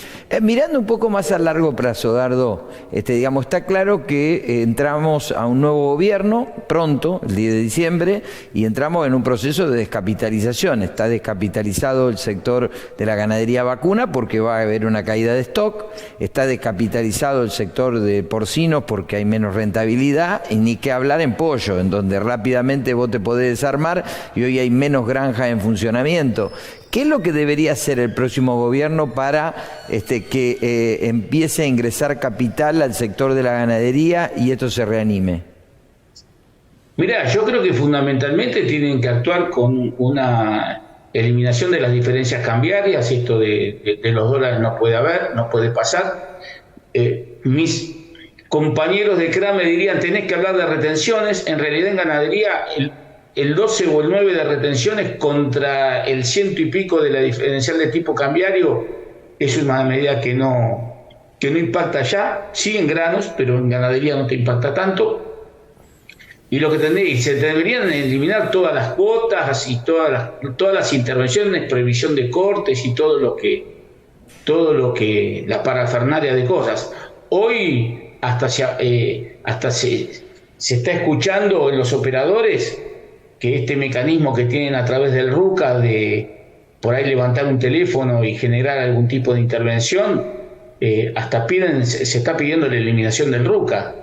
Mirando un poco más a largo plazo, Dardo, digamos, está claro que entramos a un nuevo gobierno pronto, el 10 de diciembre, y entramos en un proceso de descapitalización. Está descapitalizado el sector de la ganadería vacuna porque va a haber una caída de stock, está descapitalizado el sector de porcinos porque hay menos rentabilidad, y ni que hablar en pollo, en donde rápidamente vos te podés desarmar y hoy hay menos granjas en funcionamiento. ¿Qué es lo que debería hacer el próximo gobierno para que empiece a ingresar capital al sector de la ganadería y esto se reanime? Mirá, yo creo que fundamentalmente tienen que actuar con una eliminación de las diferencias cambiarias. Esto de los dólares no puede pasar. Mis compañeros de CRA me dirían, tenés que hablar de retenciones. En realidad en ganadería el 12 o el 9 de retenciones contra el 100 y pico de la diferencial de tipo cambiario es una medida que no impacta ya, sí en granos, pero en ganadería no te impacta tanto. Y lo que se deberían eliminar todas las cuotas y todas las intervenciones, prohibición de cortes y todo lo que la parafernalia de cosas. Hoy hasta se está escuchando en los operadores que este mecanismo que tienen a través del RUCA de por ahí levantar un teléfono y generar algún tipo de intervención, hasta se está pidiendo la eliminación del RUCA,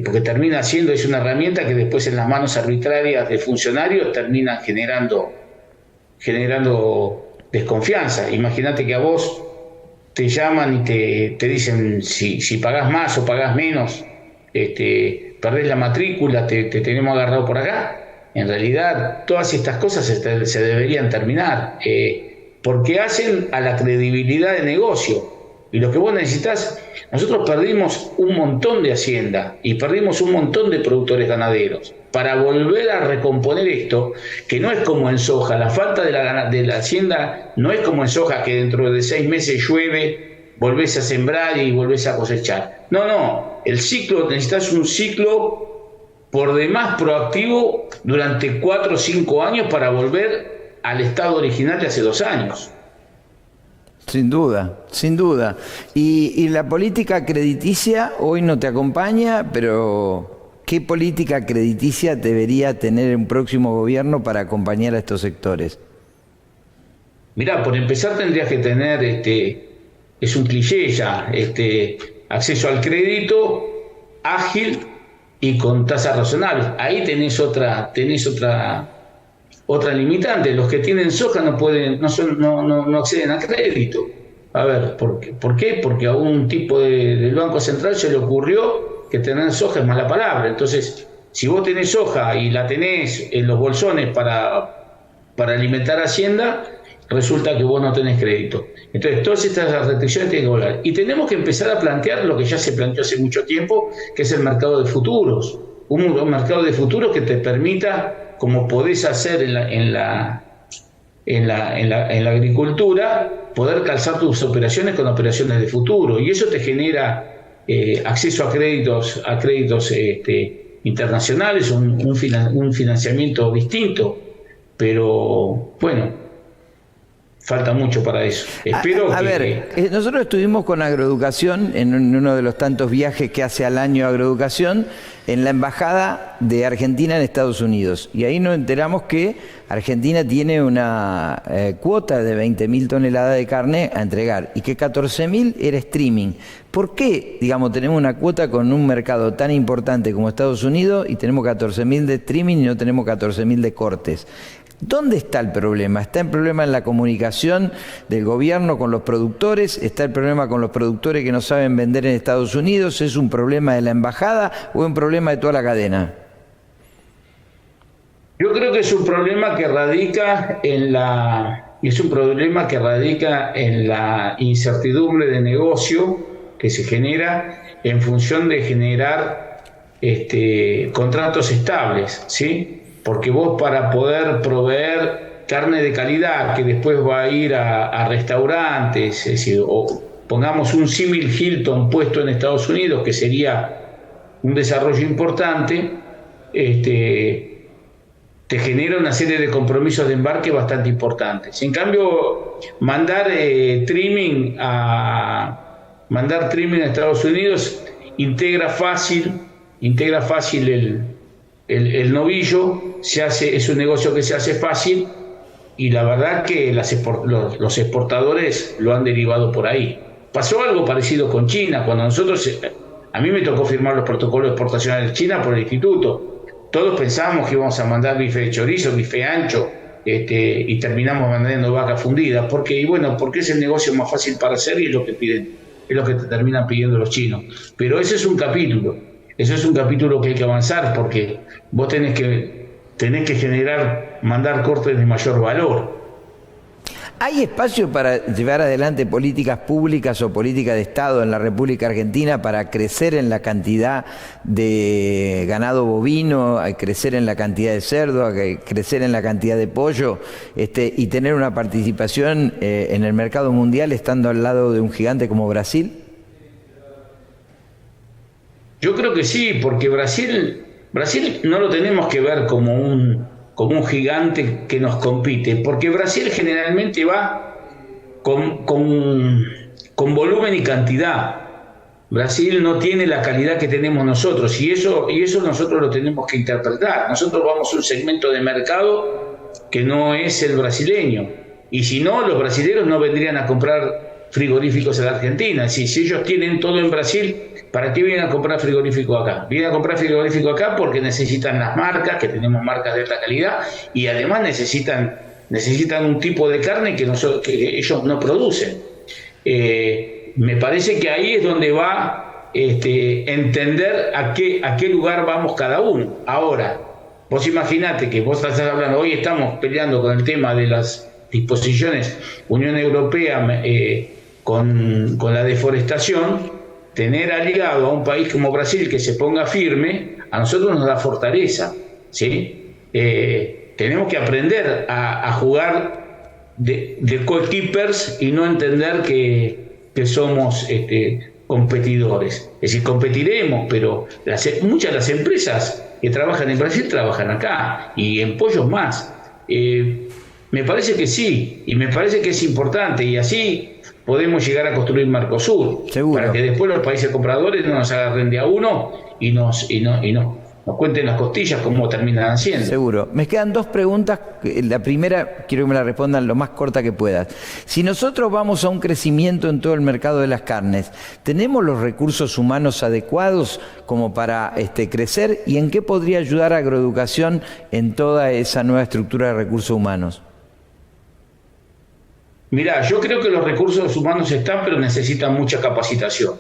porque termina siendo, es una herramienta que después en las manos arbitrarias de funcionarios termina generando desconfianza. Imagínate que a vos te llaman y te dicen si pagás más o pagás menos, perdés la matrícula, te tenemos agarrado por acá. En realidad, todas estas cosas se deberían terminar, porque hacen a la credibilidad de negocio. Y lo que vos necesitas, nosotros perdimos un montón de hacienda y perdimos un montón de productores ganaderos. Para volver a recomponer esto, que no es como en soja, la falta de la hacienda no es como en soja, que dentro de 6 meses llueve, volvés a sembrar y volvés a cosechar. No, necesitas un ciclo por demás proactivo durante 4 o 5 años para volver al estado original de hace 2 años. Sin duda, sin duda. Y la política crediticia hoy no te acompaña, pero ¿qué política crediticia debería tener un próximo gobierno para acompañar a estos sectores? Mirá, por empezar tendrías que tener, es un cliché ya, acceso al crédito ágil y con tasas razonables. Ahí tenés otra limitante. Los que tienen soja no acceden a crédito. A ver, ¿por qué? Porque a un tipo del Banco Central se le ocurrió que tener soja es mala palabra. Entonces, si vos tenés soja y la tenés en los bolsones para alimentar Hacienda, resulta que vos no tenés crédito. Entonces, todas estas restricciones tienen que volar. Y tenemos que empezar a plantear lo que ya se planteó hace mucho tiempo, que es el mercado de futuros. Un mercado de futuros que te permita, como podés hacer en la agricultura, poder calzar tus operaciones con operaciones de futuro. Y eso te genera acceso a créditos internacionales, un financiamiento distinto. Pero, bueno, falta mucho para eso. Espero nosotros estuvimos con Agroeducación en uno de los tantos viajes que hace al año Agroeducación en la Embajada de Argentina en Estados Unidos. Y ahí nos enteramos que Argentina tiene una cuota de 20.000 toneladas de carne a entregar y que 14.000 era streaming. ¿Por qué, tenemos una cuota con un mercado tan importante como Estados Unidos y tenemos 14.000 de streaming y no tenemos 14.000 de cortes? ¿Dónde está el problema? ¿Está el problema en la comunicación del gobierno con los productores? ¿Está el problema con los productores que no saben vender en Estados Unidos? ¿Es un problema de la embajada o es un problema de toda la cadena? Yo creo que es un problema que radica en la incertidumbre de negocio que se genera en función de generar contratos estables, ¿sí? porque vos para poder proveer carne de calidad que después va a ir a restaurantes, es decir, o pongamos un símil Hilton puesto en Estados Unidos, que sería un desarrollo importante, te genera una serie de compromisos de embarque bastante importantes. En cambio, mandar trimming a Estados Unidos integra fácil el novillo, es un negocio que se hace fácil, y la verdad que los exportadores lo han derivado por ahí. Pasó algo parecido con China, cuando a mí me tocó firmar los protocolos de exportación de China por el instituto. Todos pensábamos que íbamos a mandar bife de chorizo, bife ancho, y terminamos mandando vaca fundida. Porque es el negocio más fácil para hacer y es lo que piden, es lo que te terminan pidiendo los chinos. Pero ese es un capítulo que hay que avanzar, porque vos tenés que mandar cortes de mayor valor. ¿Hay espacio para llevar adelante políticas públicas o políticas de Estado en la República Argentina para crecer en la cantidad de ganado bovino, crecer en la cantidad de cerdo, crecer en la cantidad de pollo, y tener una participación en el mercado mundial estando al lado de un gigante como Brasil? Yo creo que sí, porque Brasil no lo tenemos que ver como un gigante que nos compite, porque Brasil generalmente va con volumen y cantidad. Brasil no tiene la calidad que tenemos nosotros, y eso nosotros lo tenemos que interpretar. Nosotros vamos a un segmento de mercado que no es el brasileño, y si no, los brasileños no vendrían a comprar frigoríficos a la Argentina. Si ellos tienen todo en Brasil, ¿para qué vienen a comprar frigorífico acá? Vienen a comprar frigorífico acá porque necesitan las marcas, que tenemos marcas de alta calidad, y además necesitan un tipo de carne que ellos no producen. Me parece que ahí es donde va entender a qué lugar vamos cada uno. Ahora, vos imaginate que vos estás hablando, hoy estamos peleando con el tema de las disposiciones Unión Europea con la deforestación. Tener aliado a un país como Brasil que se ponga firme, a nosotros nos da fortaleza, ¿sí? Tenemos que aprender a jugar de goalkeepers y no entender que somos competidores. Es decir, competiremos, pero muchas de las empresas que trabajan en Brasil trabajan acá, y en pollos más. Me parece que sí, y me parece que es importante, y así podemos llegar a construir Mercosur. Seguro. Para que después los países compradores no nos agarren de a uno y nos cuenten las costillas como terminan haciendo. Seguro. Me quedan dos preguntas. La primera, quiero que me la respondan lo más corta que puedas. Si nosotros vamos a un crecimiento en todo el mercado de las carnes, ¿tenemos los recursos humanos adecuados como para crecer? ¿Y en qué podría ayudar Agroeducación en toda esa nueva estructura de recursos humanos? Mirá, yo creo que los recursos humanos están, pero necesitan mucha capacitación.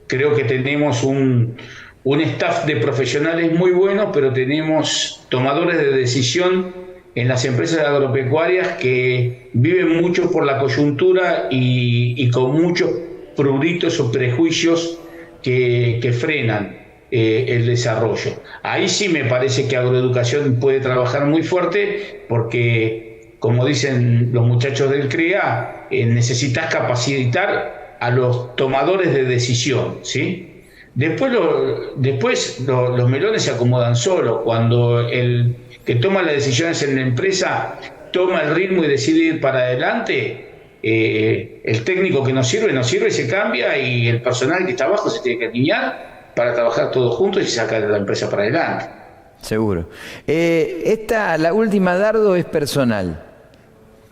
Creo que tenemos un staff de profesionales muy bueno, pero tenemos tomadores de decisión en las empresas agropecuarias que viven mucho por la coyuntura y con muchos pruritos o prejuicios que frenan el desarrollo. Ahí sí me parece que Agroeducación puede trabajar muy fuerte, porque, como dicen los muchachos del CREA, necesitas capacitar a los tomadores de decisión, ¿sí? Después los melones se acomodan solos. Cuando el que toma las decisiones en la empresa toma el ritmo y decide ir para adelante, el técnico que no sirve, se cambia, y el personal que está abajo se tiene que alinear para trabajar todos juntos y sacar la empresa para adelante. Seguro. La última, Dardo, es personal.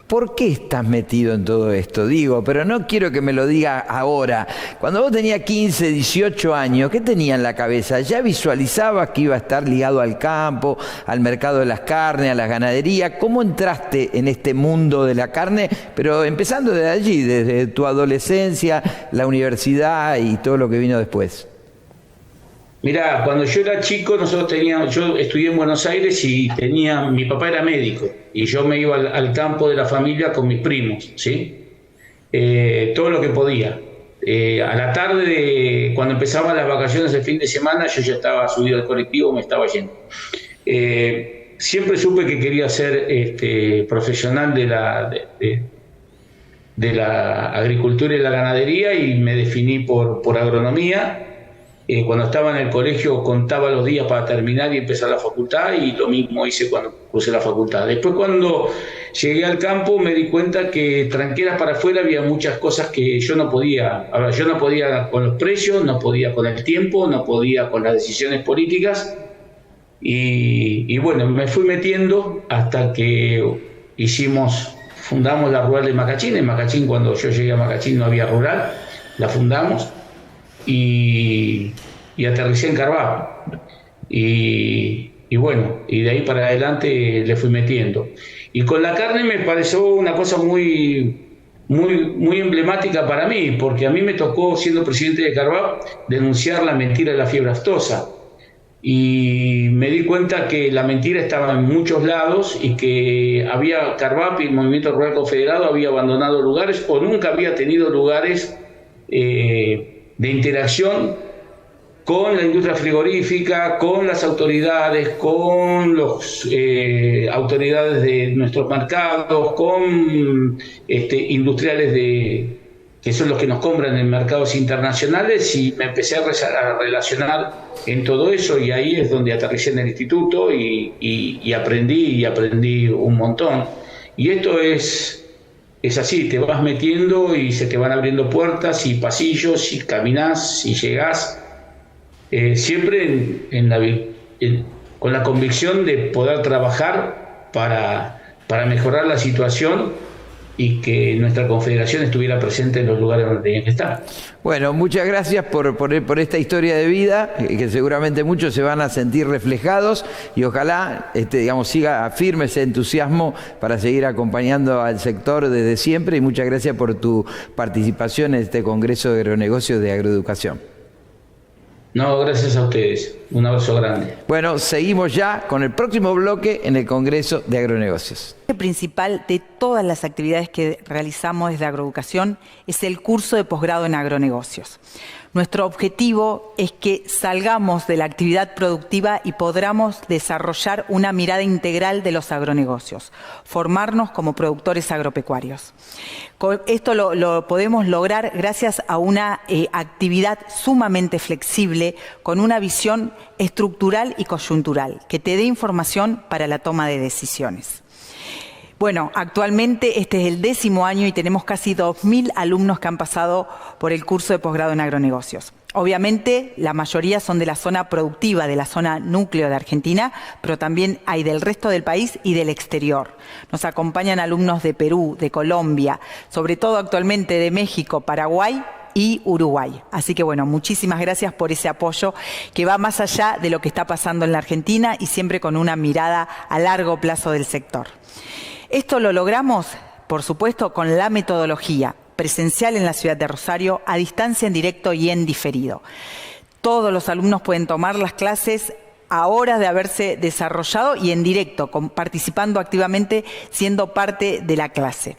¿Por qué estás metido en todo esto? Digo, pero no quiero que me lo diga ahora. Cuando vos tenías 15, 18 años, ¿qué tenías en la cabeza? ¿Ya visualizabas que iba a estar ligado al campo, al mercado de las carnes, a las ganaderías? ¿Cómo entraste en este mundo de la carne? Pero empezando desde allí, desde tu adolescencia, la universidad y todo lo que vino después. Mirá, cuando yo era chico, yo estudié en Buenos Aires y mi papá era médico, y yo me iba al campo de la familia con mis primos, ¿sí? Todo lo que podía. A la tarde, cuando empezaban las vacaciones del fin de semana, yo ya estaba subido al colectivo, me estaba yendo. siempre supe que quería ser profesional de la agricultura y la ganadería, y me definí por agronomía. Cuando estaba en el colegio contaba los días para terminar y empezar la facultad, y lo mismo hice cuando puse la facultad. Después, cuando llegué al campo, me di cuenta que tranqueras para afuera había muchas cosas que yo no podía. A ver, yo no podía con los precios, no podía con el tiempo, no podía con las decisiones políticas, y bueno, me fui metiendo hasta que fundamos la rural de Macachín. En Macachín, cuando yo llegué a Macachín, no había rural, la fundamos. Y aterricé en Carvajal, y bueno, y de ahí para adelante le fui metiendo. Y con la carne me pareció una cosa muy emblemática para mí, porque a mí me tocó, siendo presidente de Carvajal, denunciar la mentira de la fiebre aftosa, y me di cuenta que la mentira estaba en muchos lados, y que Carvajal y el Movimiento Rural Confederado había abandonado lugares, o nunca había tenido lugares de interacción con la industria frigorífica, con las autoridades, con las autoridades de nuestros mercados, con industriales que son los que nos compran en mercados internacionales, y me empecé a relacionar en todo eso, y ahí es donde aterricé en el instituto y aprendí un montón. Y esto es así, te vas metiendo y se te van abriendo puertas y pasillos, y caminás y llegás, siempre con la convicción de poder trabajar para mejorar la situación, y que nuestra confederación estuviera presente en los lugares donde tenía que estar. Bueno, muchas gracias por esta historia de vida, que seguramente muchos se van a sentir reflejados, y ojalá siga firme ese entusiasmo para seguir acompañando al sector desde siempre, y muchas gracias por tu participación en este Congreso de Agronegocios de Agroeducación. No, gracias a ustedes. Un abrazo grande. Bueno, seguimos ya con el próximo bloque en el Congreso de Agronegocios. El principal de todas las actividades que realizamos desde Agroeducación es el curso de posgrado en agronegocios. Nuestro objetivo es que salgamos de la actividad productiva y podamos desarrollar una mirada integral de los agronegocios, formarnos como productores agropecuarios. Esto lo podemos lograr gracias a una actividad sumamente flexible, con una visión estructural y coyuntural, que te dé información para la toma de decisiones. Bueno, actualmente este es el 10º año y tenemos casi 2.000 alumnos que han pasado por el curso de posgrado en agronegocios. Obviamente, la mayoría son de la zona productiva, de la zona núcleo de Argentina, pero también hay del resto del país y del exterior. Nos acompañan alumnos de Perú, de Colombia, sobre todo actualmente de México, Paraguay y Uruguay. Así que bueno, muchísimas gracias por ese apoyo que va más allá de lo que está pasando en la Argentina, y siempre con una mirada a largo plazo del sector. Esto lo logramos, por supuesto, con la metodología presencial en la ciudad de Rosario, a distancia, en directo y en diferido. Todos los alumnos pueden tomar las clases a horas de haberse desarrollado y en directo, participando activamente, siendo parte de la clase.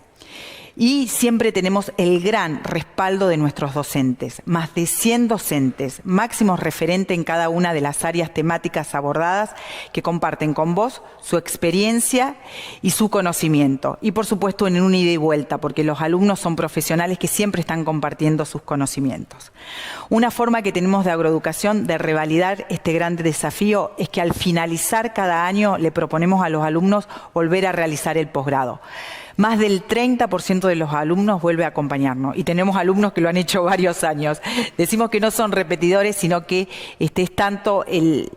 Y siempre tenemos el gran respaldo de nuestros docentes, más de 100 docentes, máximos referentes en cada una de las áreas temáticas abordadas, que comparten con vos su experiencia y su conocimiento. Y por supuesto en un ida y vuelta, porque los alumnos son profesionales que siempre están compartiendo sus conocimientos. Una forma que tenemos de Agroeducación de revalidar este gran desafío es que al finalizar cada año le proponemos a los alumnos volver a realizar el posgrado. Más del 30% de los alumnos vuelve a acompañarnos, y tenemos alumnos que lo han hecho varios años. Decimos que no son repetidores, sino que es tanto el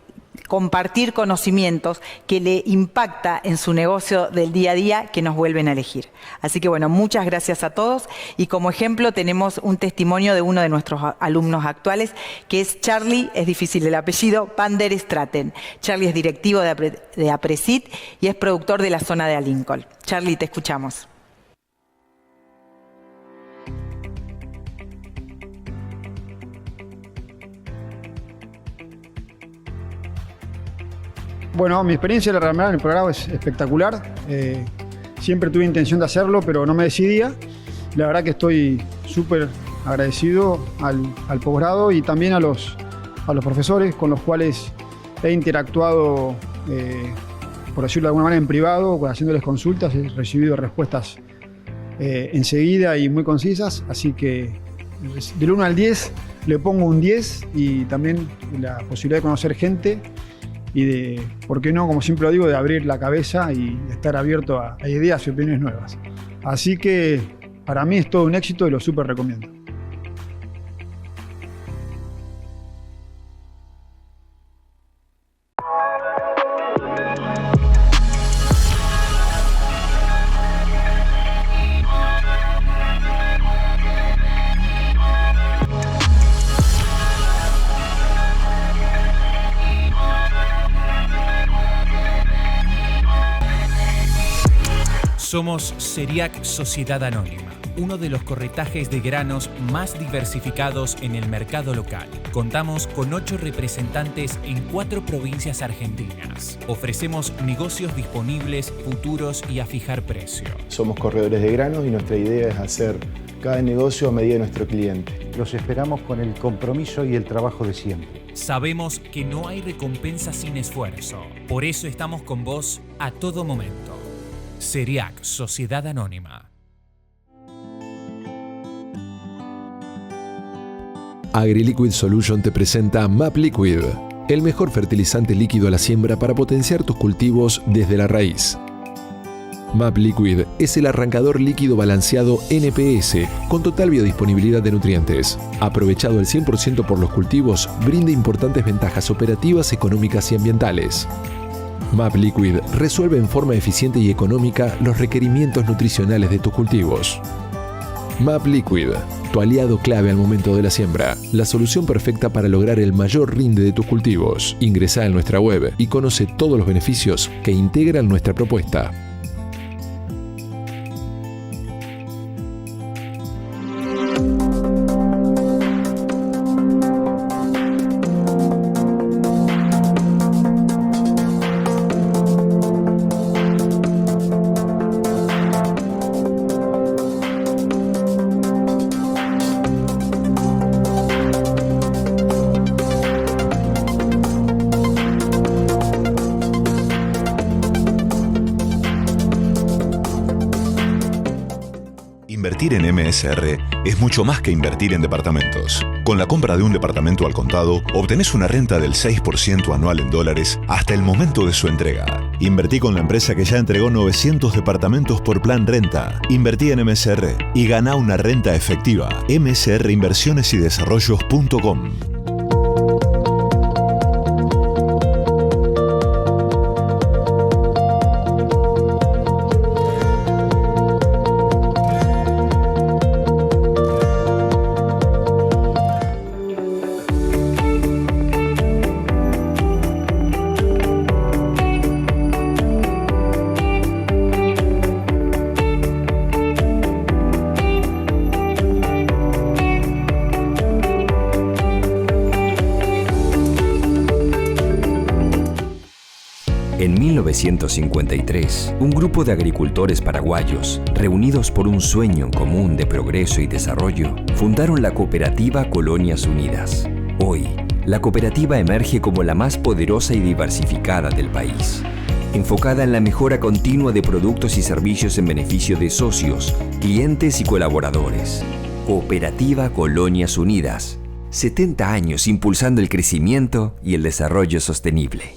compartir conocimientos que le impacta en su negocio del día a día, que nos vuelven a elegir. Así que bueno, muchas gracias a todos, y como ejemplo tenemos un testimonio de uno de nuestros alumnos actuales, que es Charlie, es difícil el apellido, Pander Straten. Charlie es directivo de APRESID y es productor de la zona de Lincoln. Charlie, te escuchamos. Bueno, mi experiencia de la remera en el programa es espectacular. Siempre tuve intención de hacerlo, pero no me decidía. La verdad que estoy súper agradecido al posgrado y también a los profesores con los cuales he interactuado por decirlo de alguna manera, en privado, haciéndoles consultas. He recibido respuestas enseguida y muy concisas, así que del 1 al 10 le pongo un 10, y también la posibilidad de conocer gente y de, ¿por qué no?, como siempre lo digo, de abrir la cabeza y estar abierto a ideas y opiniones nuevas. Así que para mí es todo un éxito y lo súper recomiendo. Somos Ceriac Sociedad Anónima, uno de los corretajes de granos más diversificados en el mercado local. Contamos con 8 representantes en 4 provincias argentinas. Ofrecemos negocios disponibles, futuros y a fijar precio. Somos corredores de granos y nuestra idea es hacer cada negocio a medida de nuestro cliente. Los esperamos con el compromiso y el trabajo de siempre. Sabemos que no hay recompensa sin esfuerzo. Por eso estamos con vos a todo momento. Ceriac Sociedad Anónima. AgriLiquid Solution te presenta MapLiquid, el mejor fertilizante líquido a la siembra para potenciar tus cultivos desde la raíz. MapLiquid es el arrancador líquido balanceado NPS con total biodisponibilidad de nutrientes. Aprovechado al 100% por los cultivos, brinda importantes ventajas operativas, económicas y ambientales. MapLiquid resuelve en forma eficiente y económica los requerimientos nutricionales de tus cultivos. MapLiquid, tu aliado clave al momento de la siembra, la solución perfecta para lograr el mayor rinde de tus cultivos. Ingresá en nuestra web y conoce todos los beneficios que integran nuestra propuesta. Invertir en MSR es mucho más que invertir en departamentos. Con la compra de un departamento al contado, obtenés una renta del 6% anual en dólares hasta el momento de su entrega. Invertí con la empresa que ya entregó 900 departamentos por plan renta. Invertí en MSR y ganá una renta efectiva. msrinversionesydesarrollos.com. En 1953, un grupo de agricultores paraguayos, reunidos por un sueño en común de progreso y desarrollo, fundaron la cooperativa Colonias Unidas. Hoy, la cooperativa emerge como la más poderosa y diversificada del país, enfocada en la mejora continua de productos y servicios en beneficio de socios, clientes y colaboradores. Cooperativa Colonias Unidas, 70 años impulsando el crecimiento y el desarrollo sostenible.